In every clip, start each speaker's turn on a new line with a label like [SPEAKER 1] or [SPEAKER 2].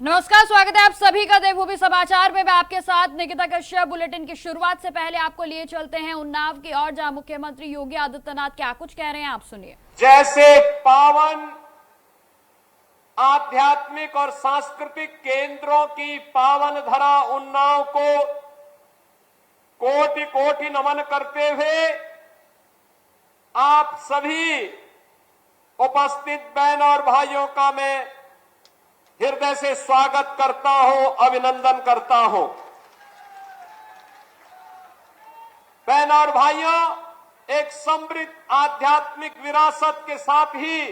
[SPEAKER 1] नमस्कार, स्वागत है आप सभी का देवभूमि समाचार में। मैं आपके साथ निकिता कश्यप। बुलेटिन की शुरुआत से पहले आपको लिए चलते हैं उन्नाव की ओर, जहां मुख्यमंत्री योगी आदित्यनाथ क्या कुछ कह रहे हैं, आप सुनिए।
[SPEAKER 2] जैसे पावन आध्यात्मिक और सांस्कृतिक केंद्रों की पावन धरा उन्नाव को कोटि कोटि नमन करते हुए आप सभी उपस्थित बहन और भाइयों का मैं हृदय से स्वागत करता हूं, अभिनंदन करता हूं। बहन और भाइयों, एक समृद्ध आध्यात्मिक विरासत के साथ ही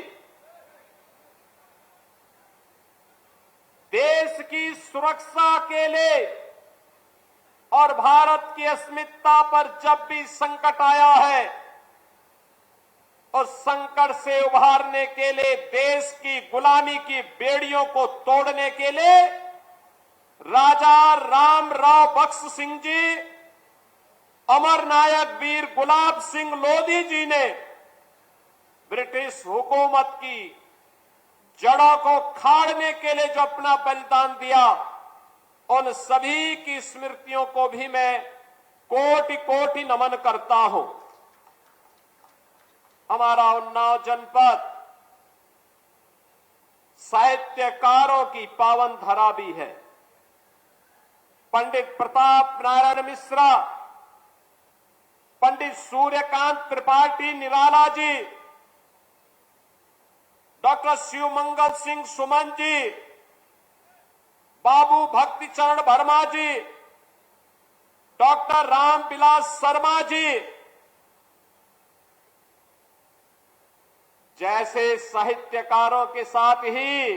[SPEAKER 2] देश की सुरक्षा के लिए और भारत की अस्मिता पर जब भी संकट आया है, उस संकट से उभारने के लिए, देश की गुलामी की बेड़ियों को तोड़ने के लिए राजा रामराव बख्श सिंह जी, अमर नायक वीर गुलाब सिंह लोधी जी ने ब्रिटिश हुकूमत की जड़ों को खाड़ने के लिए जो अपना बलिदान दिया, उन सभी की स्मृतियों को भी मैं कोटि कोटि नमन करता हूं। हमारा उन्नाव जनपद साहित्यकारों की पावन धरा भी है। पंडित प्रताप नारायण मिश्रा, पंडित सूर्यकांत त्रिपाठी निराला जी, डॉक्टर शिवमंगल सिंह सुमन जी, बाबू भक्तिचरण वर्मा जी, डॉक्टर रामविलास शर्मा जी जैसे साहित्यकारों के साथ ही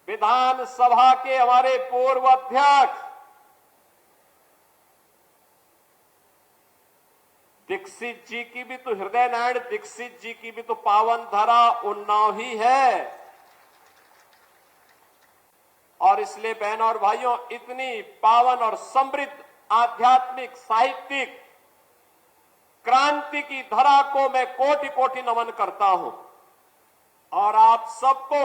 [SPEAKER 2] विधानसभा के हमारे पूर्व अध्यक्ष दीक्षित जी की भी तो, हृदय नारायण दीक्षित जी की भी तो पावन धरा उन्नाव ही है। और इसलिए बहनों और भाइयों, इतनी पावन और समृद्ध आध्यात्मिक साहित्यिक क्रांति की धरा को मैं कोटि कोटि नमन करता हूं। और आप सबको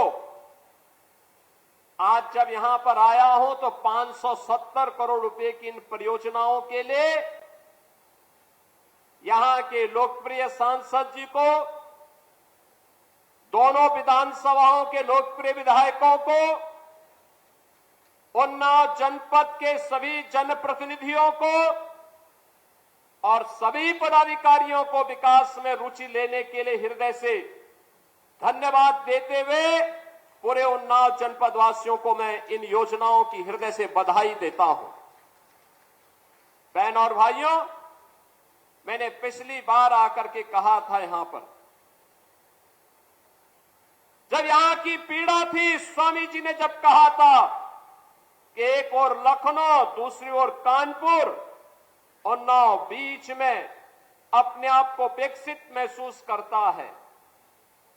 [SPEAKER 2] आज जब यहां पर आया हूं तो 570 करोड़ रुपए की इन परियोजनाओं के लिए यहां के लोकप्रिय सांसद जी को, दोनों विधानसभाओं के लोकप्रिय विधायकों को, उन्नाव जनपद के सभी जनप्रतिनिधियों को और सभी पदाधिकारियों को विकास में रुचि लेने के लिए हृदय से धन्यवाद देते हुए पूरे उन्नाव जनपद वासियों को मैं इन योजनाओं की हृदय से बधाई देता हूं। बहन और भाइयों, मैंने पिछली बार आकर के कहा था यहां पर, जब यहां की पीड़ा थी, स्वामी जी ने जब कहा था कि एक ओर लखनऊ, दूसरी ओर कानपुर, उन्नाव बीच में अपने आप को उपेक्षित महसूस करता है,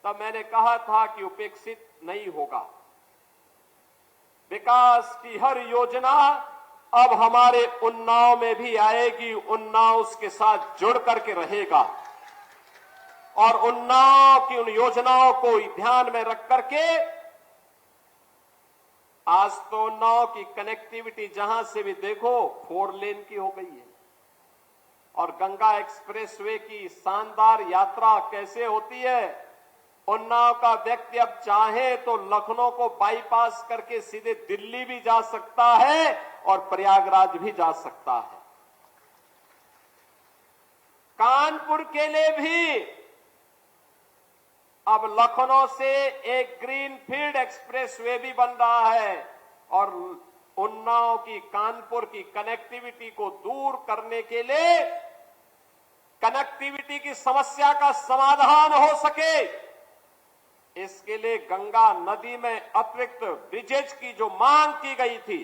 [SPEAKER 2] तब मैंने कहा था कि उपेक्षित नहीं होगा। विकास की हर योजना अब हमारे उन्नाव में भी आएगी, उन्नाव उसके साथ जुड़ करके रहेगा और उन्नाव की उन योजनाओं को ध्यान में रख करके आज तो उन्नाव की कनेक्टिविटी जहां से भी देखो 4 लेन की हो गई है। और गंगा एक्सप्रेसवे की शानदार यात्रा कैसे होती है, उन्नाव का व्यक्ति अब चाहे तो लखनऊ को बाईपास करके सीधे दिल्ली भी जा सकता है और प्रयागराज भी जा सकता है। कानपुर के लिए भी अब लखनऊ से एक ग्रीनफील्ड एक्सप्रेसवे भी बन रहा है और उन्नाव की कानपुर की कनेक्टिविटी को दूर करने के लिए, कनेक्टिविटी की समस्या का समाधान हो सके, इसके लिए गंगा नदी में अतिरिक्त ब्रिजेज की जो मांग की गई थी,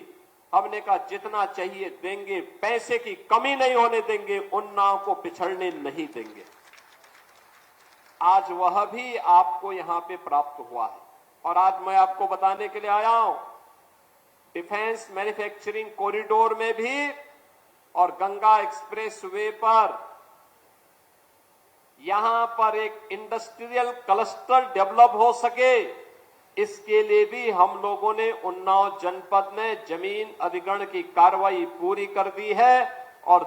[SPEAKER 2] हमने कहा जितना चाहिए देंगे, पैसे की कमी नहीं होने देंगे, उन्नाव को पिछड़ने नहीं देंगे। आज वह भी आपको यहां पे प्राप्त हुआ है। और आज मैं आपको बताने के लिए आया हूं, डिफेंस मैन्युफैक्चरिंग कॉरिडोर में भी और गंगा एक्सप्रेसवे पर यहां पर एक इंडस्ट्रियल क्लस्टर डेवलप हो सके, इसके लिए भी हम लोगों ने उन्नाव जनपद में जमीन अधिग्रहण की कार्रवाई पूरी कर दी है और